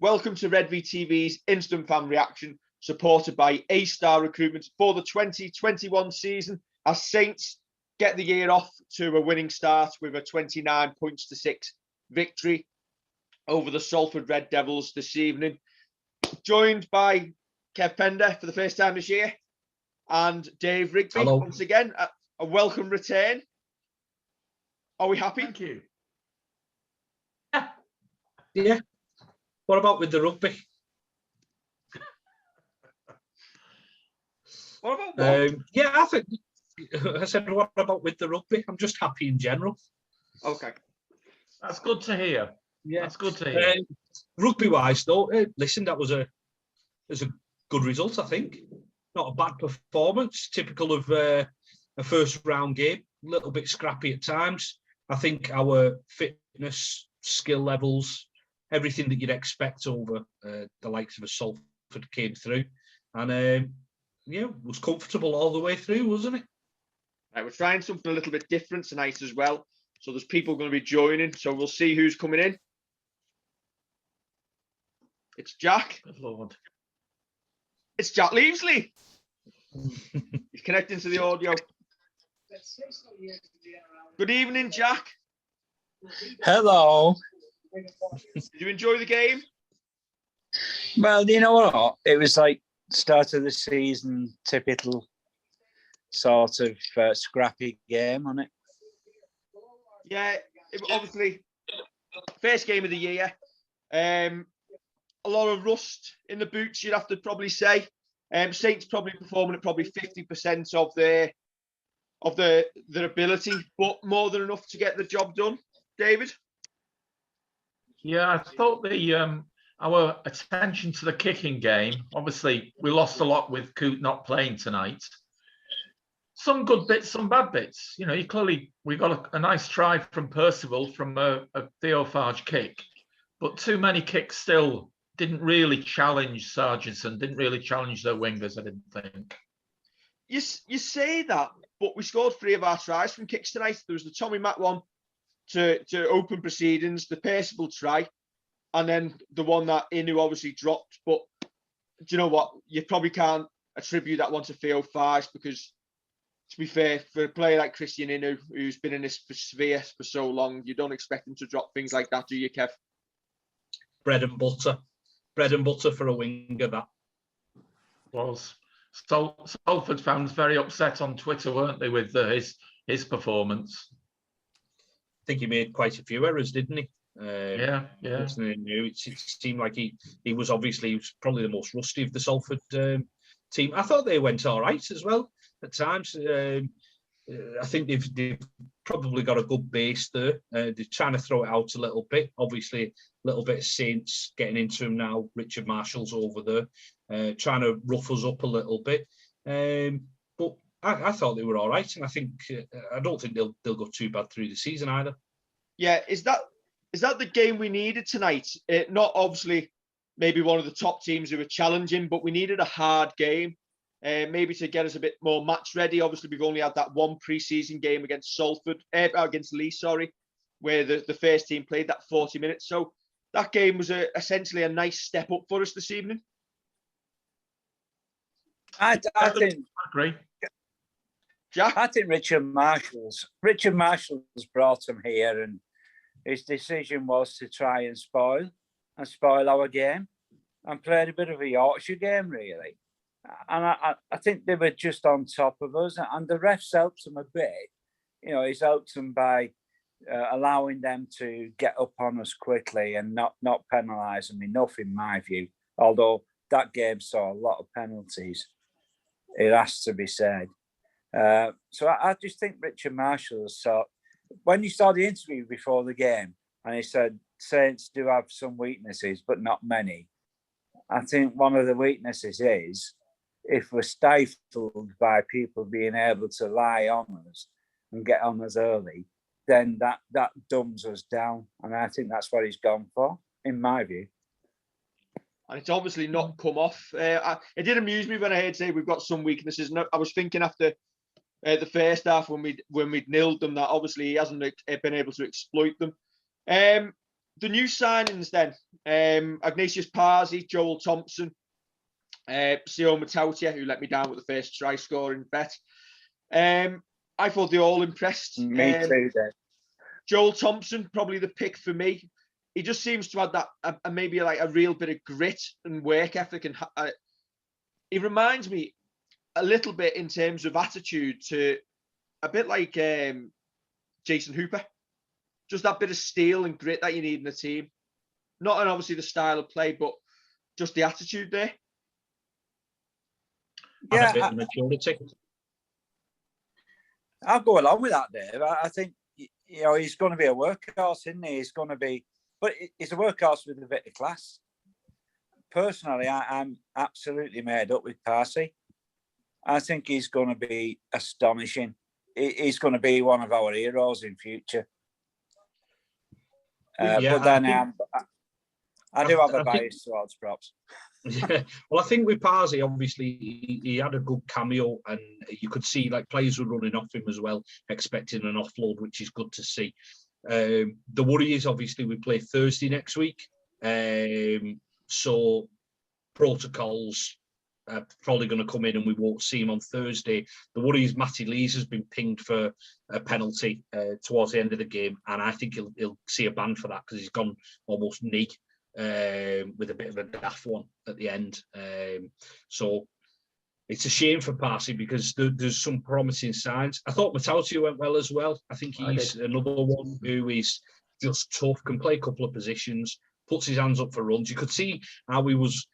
Welcome to Redvee TV's Instant Fan Reaction, supported by A-Star Recruitment for the 2021 season, as Saints get the year off to a winning start with a 29 points to 6 victory over the Salford Red Devils this evening. Joined by Kev Pender for the first time this year, and Dave Rigby. Hello. Once again. A welcome return. Are we happy? Thank you. Yeah. What about with the rugby? What about what? Yeah, I think I said, what about with the rugby? I'm just happy in general. Okay. That's good to hear. Yeah, that's good to hear. Rugby-wise, though, listen, that was a good result, I think. Not a bad performance, typical of a first-round game. A little bit scrappy at times. I think our fitness, skill levels, everything that you'd expect over the likes of a Salford came through. And, yeah, was comfortable all the way through, wasn't it? Right, we're trying something a little bit different tonight as well. So there's people going to be joining. So we'll see who's coming in. It's Jack. Good Lord. It's Jack Leavesley. He's connecting to the audio. Good evening, Jack. Hello. Did you enjoy the game? Well, you know what? It was like start of the season, typical sort of scrappy game, on it. Yeah, obviously, first game of the year. A lot of rust in the boots, you'd have to probably say. Saints probably performing at probably 50% of their ability, but more than enough to get the job done. David? Yeah, I thought our attention to the kicking game, obviously we lost a lot with Coote not playing tonight. Some good bits, some bad bits. You know, we got a nice try from Percival from a Theophage kick, but too many kicks still didn't really challenge Sargentson, didn't really challenge their wingers, I didn't think. You say that, but we scored 3 of our tries from kicks tonight. There was the Tommy Mack one to open proceedings, the Percival try, and then the one that Inu obviously dropped. But do you know what? You probably can't attribute that one to Theophage because, to be fair, for a player like Christian Inu, who's been in this sphere for so long, you don't expect him to drop things like that, do you, Kev? Bread and butter. Bread and butter for a winger, that. Was. Salford fans very upset on Twitter, weren't they, with his performance? I think he made quite a few errors, didn't he? Yeah. It seemed like he was probably the most rusty of the Salford team. I thought they went all right as well at times. I think they've probably got a good base there. They're trying to throw it out a little bit. Obviously, a little bit of Saints getting into him now. Richard Marshall's over there, trying to rough us up a little bit. But I thought they were all right, and I don't think they'll go too bad through the season either. Yeah, is that the game we needed tonight? Not obviously maybe one of the top teams who were challenging, but we needed a hard game. Maybe to get us a bit more match ready. Obviously, we've only had that one pre-season game against against Lee, where the first team played that 40 minutes. So that game was essentially a nice step up for us this evening. I think. Agree. Jack? I think Richard Marshall's brought him here, and his decision was to try and spoil our game and played a bit of a Yorkshire game, really. And I think they were just on top of us, and the refs helped them a bit. You know, he's helped them by allowing them to get up on us quickly and not penalise them enough, in my view. Although that game saw a lot of penalties, it has to be said. So I just think Richard Marshall saw, when you saw the interview before the game, and he said Saints do have some weaknesses, but not many. I think one of the weaknesses is if we're stifled by people being able to lie on us and get on us early, then that dumbs us down. And I think that's what he's gone for, in my view. And it's obviously not come off. It did amuse me when I heard say we've got some weaknesses. And I was thinking after the first half when we'd nilled them that obviously he hasn't been able to exploit them. the new signings then, Ignatius Parsi, Joel Thompson, Sio Matautia, who let me down with the first try scoring bet. I thought they all impressed. Me too, Dave. Joel Thompson, probably the pick for me. He just seems to have that maybe like a real bit of grit and work ethic, and he reminds me a little bit in terms of attitude to a bit like Jason Hooper. Just that bit of steel and grit that you need in a team. Not in obviously the style of play, but just the attitude there. And a bit of maturity. I'll go along with that, Dave. I think, you know, he's going to be a workhorse, isn't he? He's going to be, but he's a workhorse with a bit of class. Personally, I'm absolutely made up with Parsi. I think he's going to be astonishing. He's going to be one of our heroes in future. But then I do have a bias towards props. Yeah. Well, I think with Parsi, obviously, he had a good cameo, and you could see like players were running off him as well, expecting an offload, which is good to see. The worry is obviously we play Thursday next week, so protocols are probably going to come in, and we won't see him on Thursday. The worry is Matty Lees has been pinged for a penalty towards the end of the game, and I think he'll see a ban for that because he's gone almost knee. With a bit of a daft one at the end. So it's a shame for Parsi because there's some promising signs. I thought Matautia went well as well. I think he's another one who is just tough, can play a couple of positions, puts his hands up for runs. You could see how he was,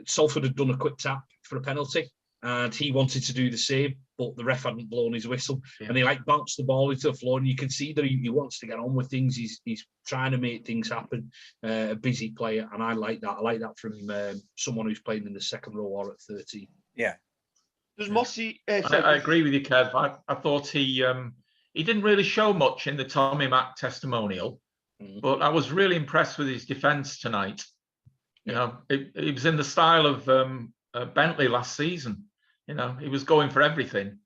Salford had done a quick tap for a penalty and he wanted to do the same, but the ref hadn't blown his whistle, and he like bounced the ball into the floor, and you can see that he wants to get on with things. He's trying to make things happen. A busy player, and I like that. I like that from someone who's playing in the second row or at 13. Yeah. Does Mossy? I agree with you, Kev. I thought he didn't really show much in the Tommy Mack testimonial, but I was really impressed with his defence tonight. You know, it was in the style of Bentley last season. You know, he was going for everything.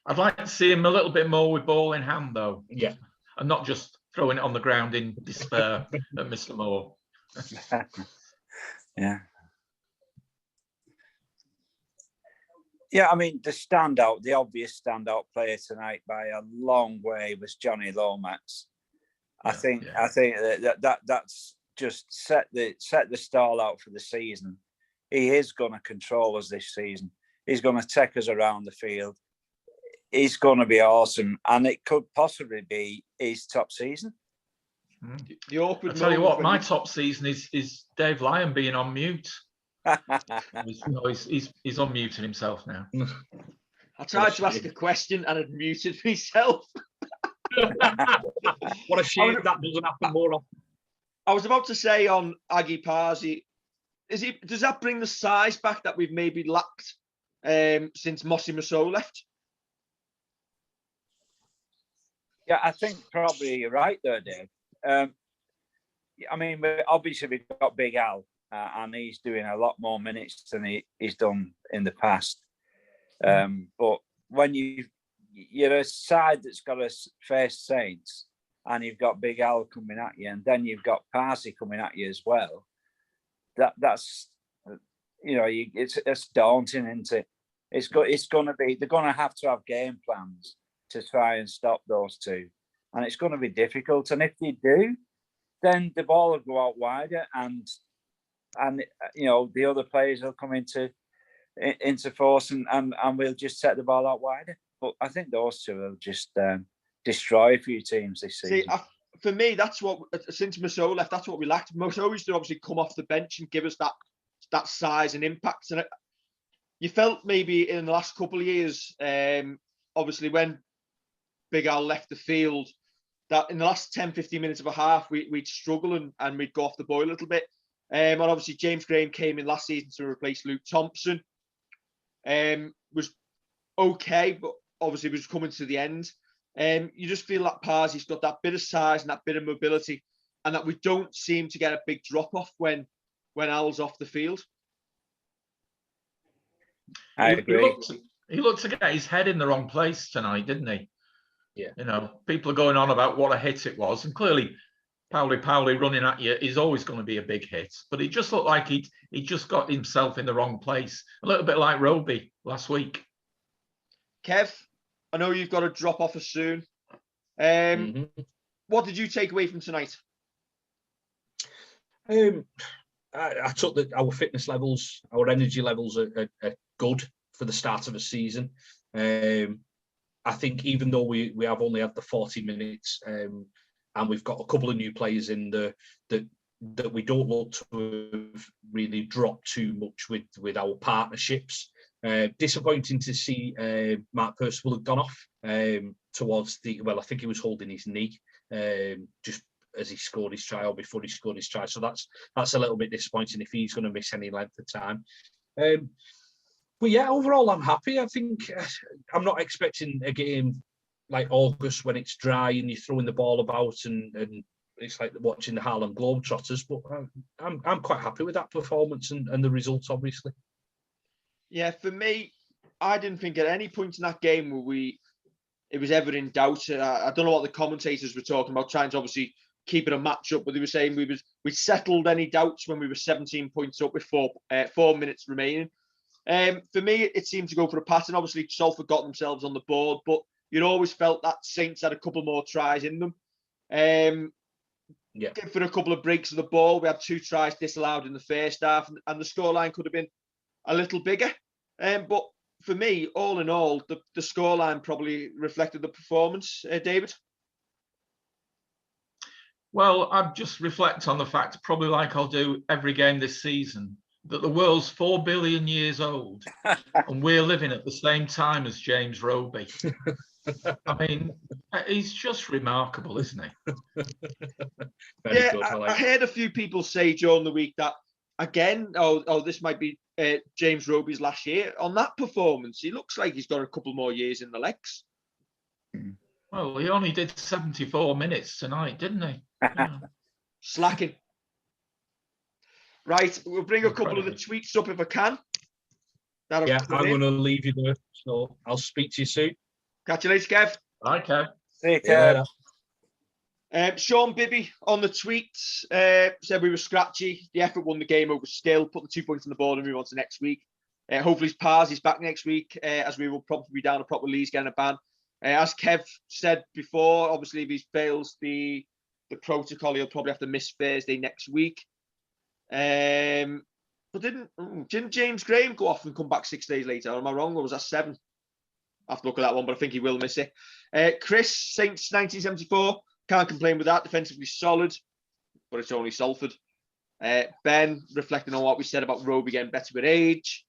I'd like to see him a little bit more with ball in hand, though. Yeah. And not just throwing it on the ground in despair at Mr. Moore. Yeah. Yeah, I mean, the obvious standout player tonight by a long way was Johnny Lomax. I think that's just set the stall out for the season. He is going to control us this season. He's going to take us around the field. He's going to be awesome, and it could possibly be his top season. The awkward. I tell you what, my top season is Dave Lyon being on mute. He's unmuted himself now. I tried to ask a question and had muted myself. What a shame that doesn't happen more often. I was about to say on Aggie Parsi, does that bring the size back that we've maybe lacked since Mossy Masso left? Yeah, I think probably you're right there, Dave. I mean, obviously we've got Big Al, and he's doing a lot more minutes than he's done in the past. But when you're a side that's got to face Saints, and you've got Big Al coming at you, and then you've got Parsi coming at you as well. That's you know, it's daunting, isn't it? It's going to be, they're going to have game plans to try and stop those two, and it's going to be difficult. And if they do, then the ball will go out wider, and you know, the other players will come into force, and we'll just set the ball out wider. But I think those two will just destroy a few teams this season. See, for me, that's what, since Masso left, that's what we lacked. Masso used to obviously come off the bench and give us that size and impact. And you felt maybe in the last couple of years, obviously when Big Al left the field, that in the last 10, 15 minutes of a half, we'd struggle and we'd go off the boil a little bit. And obviously James Graham came in last season to replace Luke Thompson. Was okay, but obviously was coming to the end. You just feel that Parsi's got that bit of size and that bit of mobility, and that we don't seem to get a big drop off when Al's off the field. I agree. He looked to get his head in the wrong place tonight, didn't he? Yeah. You know, people are going on about what a hit it was, and clearly Powley running at you is always going to be a big hit. But it just looked like he just got himself in the wrong place. A little bit like Roby last week. Kev, I know you've got to drop off us soon. What did you take away from tonight? I took that our fitness levels, our energy levels are good for the start of a season. I think even though we have only had the 40 minutes and we've got a couple of new players in that we don't look to have really dropped too much with our partnerships. Disappointing to see Mark Percival had gone off towards I think he was holding his knee just as he scored his try or before he scored his try. So that's a little bit disappointing if he's going to miss any length of time. But yeah, overall, I'm happy. I think I'm not expecting a game like August when it's dry and you're throwing the ball about and it's like watching the Harlem Globetrotters. But I'm quite happy with that performance and the results, obviously. Yeah, for me, I didn't think at any point in that game where it was ever in doubt. I don't know what the commentators were talking about, trying to obviously keep it a match up, but they were saying we settled any doubts when we were 17 points up with 4 minutes remaining. For me, it seemed to go for a pattern. Obviously, Salford got themselves on the board, but you'd always felt that Saints had a couple more tries in them. For a couple of breaks of the ball, we had 2 tries disallowed in the first half, and the scoreline could have been a little bigger. But for me, all in all, the scoreline probably reflected the performance. David? Well, I'd just reflect on the fact, probably like I'll do every game this season, that the world's 4 billion years old and we're living at the same time as James Roby. I mean, he's just remarkable, isn't he? Yeah, I heard a few people say during the week that, again, this might be James Roby's last year. On that performance, he looks like he's got a couple more years in the legs. Well, he only did 74 minutes tonight, didn't he? Yeah. Slacking. Right, we'll bring a couple of the tweets up if I can. I'm going to leave you there, so I'll speak to you soon. Catch you later, Kev. Bye, Kev. See you, Kev. Sean Bibby on the tweets said we were scratchy. The effort won the game over skill. Put the 2 points on the board and move on to next week. Hopefully, Pars is back next week, as we will probably be down a proper Leeds getting a ban. As Kev said before, obviously, if he fails the protocol, he'll probably have to miss Thursday next week. But didn't James Graham go off and come back 6 days later? Or am I wrong? Or was that 7? I have to look at that one, but I think he will miss it. Chris, Saints 1974. Can't complain with that. Defensively solid, but it's only Salford. Ben, reflecting on what we said about Roby getting better with age.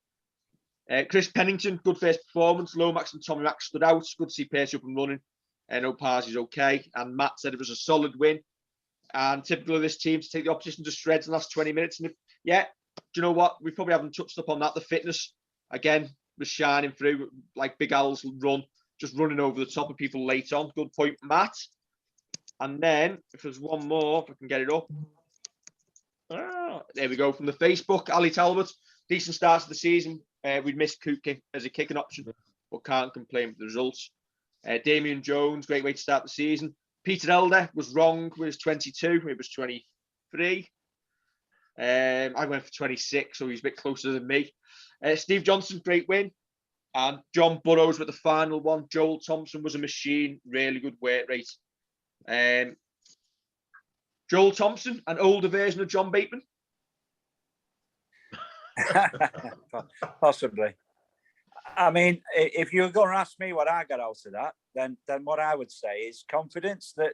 Chris Pennington, good first performance. Lomax and Tommy Mack stood out. Good to see Percy up and running. Opars is okay. And Matt said it was a solid win. And typical of this team to take the opposition to shreds in the last 20 minutes. And do you know what? We probably haven't touched upon that. The fitness, again, was shining through like Big Al's run, just running over the top of people late on. Good point, Matt. And then, if there's one more, if I can get it up. There we go, from the Facebook. Ali Talbot, decent start to the season. We'd missed Cook as a kicking option, but can't complain with the results. Damien Jones, great way to start the season. Peter Elder was wrong with his 22. It was 23. I went for 26, so he's a bit closer than me. Steve Johnson, great win. And John Burrows with the final one. Joel Thompson was a machine. Really good work rate. Joel Thompson, an older version of John Bateman. Possibly. I mean, if you're going to ask me what I got out of that, then what I would say is confidence that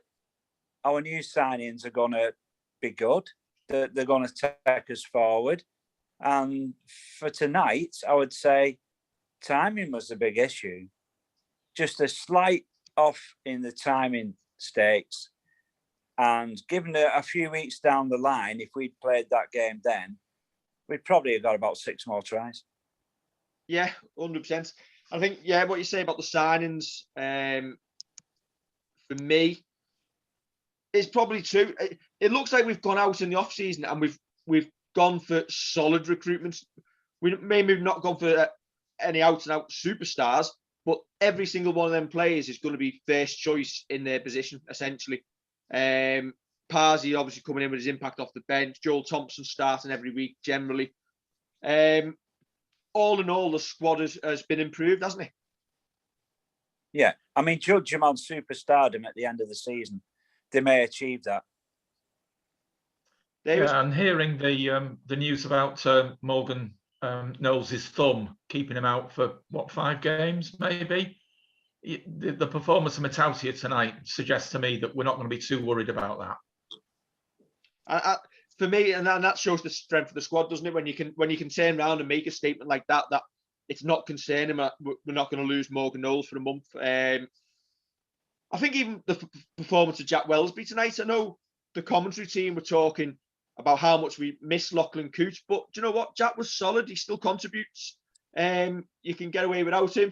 our new signings are going to be good, that they're going to take us forward. And for tonight, I would say timing was the big issue. Just a slight off in the timing stakes. And given a few weeks down the line, if we'd played that game then, we'd probably have got about 6 more tries. Yeah, 100%. I think, what you say about the signings, for me, is probably true. It looks like we've gone out in the off-season and we've gone for solid recruitments. We maybe not gone for any out-and-out superstars, but every single one of them players is going to be first choice in their position, essentially. Parsi obviously coming in with his impact off the bench. Joel Thompson starting every week generally. All in all, the squad has been improved, hasn't it? Yeah, I mean, judge them on superstardom at the end of the season. They may achieve that. David? Yeah, and hearing the news about Morgan Knowles' thumb, keeping him out for, 5 games, maybe? The performance of Matautia tonight suggests to me that we're not going to be too worried about that. For me, and that shows the strength of the squad, doesn't it? When you can turn around and make a statement like that it's not concerning. We're not going to lose Morgan Knowles for a month. I think even the performance of Jack Wellesby tonight, I know the commentary team were talking about how much we miss Lachlan Cooch, but do you know what? Jack was solid. He still contributes. You can get away without him.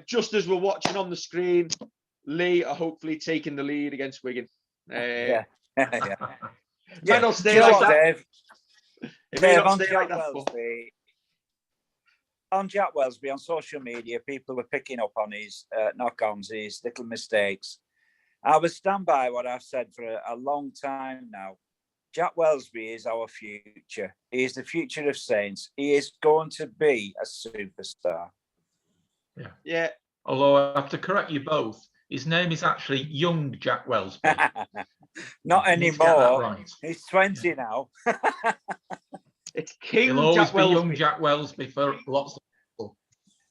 Just as we're watching on the screen, Lee are hopefully taking the lead against Wigan. Yeah. Might not stay like that. Dave, It may Dave, not stay like that. On Jack Wellesby, on social media, people are picking up on his knock-ons, his little mistakes. I would stand by what I've said for a long time now. Jack Wellesby is our future. He is the future of Saints. He is going to be a superstar. Yeah. Although I have to correct you both, his name is actually Young Jack Wellesby. Not anymore. Right. He's 20 now. It's King He'll always Jack be Wellesby. Young Jack Wellesby for lots of people.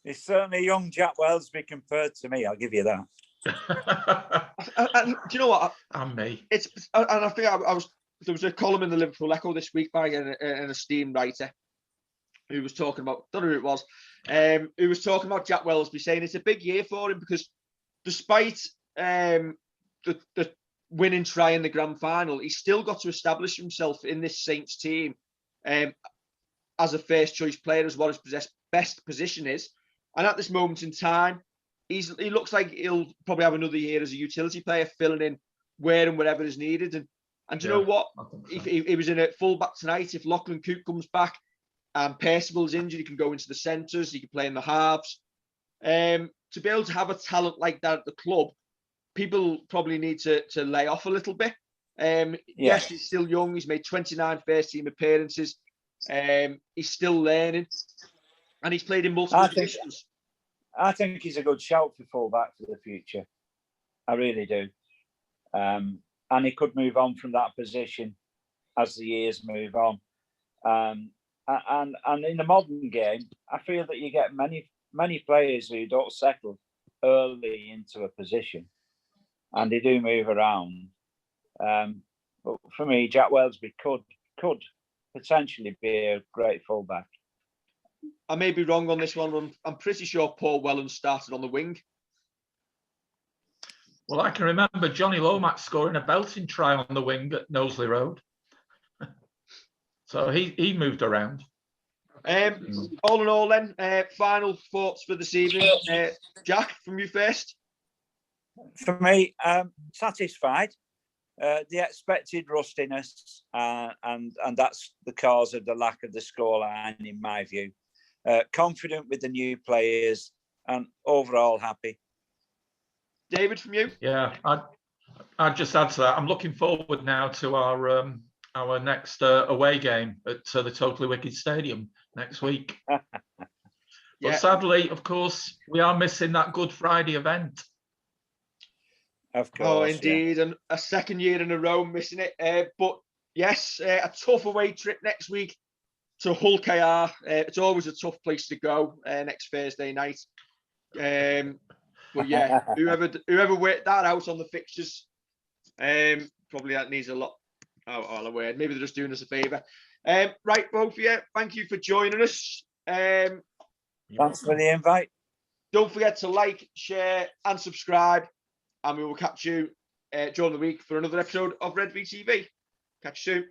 He's certainly young Jack Wellesby compared to me. I'll give you that. And do you know what? And me. And I think there was a column in the Liverpool Echo this week by an esteemed writer who was talking about, I don't know who it was, who was talking about Jack Wellesby, saying it's a big year for him because despite the winning try in the grand final, he's still got to establish himself in this Saints team as a first choice player, as what his best position is. And at this moment in time, he looks like he'll probably have another year as a utility player, filling in where and wherever is needed. And do you know what? So. He was in a full-back tonight. If Lachlan Coote comes back and Percival's injured, he can go into the centres, he can play in the halves. To be able to have a talent like that at the club, people probably need to lay off a little bit. Yes, he's still young. He's made 29 first-team appearances. He's still learning. And he's played in multiple positions. I think he's a good shout for full-back for the future. I really do. And he could move on from that position as the years move on. And in the modern game, I feel that you get many players who don't settle early into a position, and they do move around. But for me, Jack Wellesby could potentially be a great fullback. I may be wrong on this one. I'm pretty sure Paul Whelan started on the wing. Well, I can remember Johnny Lomax scoring a belting try on the wing at Knowsley Road. So he moved around. All in all then, final thoughts for this evening. Jack, from you first. For me, satisfied. The expected rustiness, and that's the cause of the lack of the scoreline, in my view. Confident with the new players and overall happy. David, from you? Yeah, I'd just add to that. I'm looking forward now to our next away game at the Totally Wicked Stadium next week. But sadly, of course, we are missing that Good Friday event. Of course. Oh, indeed. And a second year in a row missing it. But yes, a tough away trip next week to Hull KR. It's always a tough place to go next Thursday night. But yeah, whoever worked that out on the fixtures, probably that needs a lot. Oh, word. Maybe they're just doing us a favour. Right, both of you, thank you for joining us. Thanks for the invite. Don't forget to like, share, and subscribe. And we will catch you during the week for another episode of Redvee TV. Catch you soon.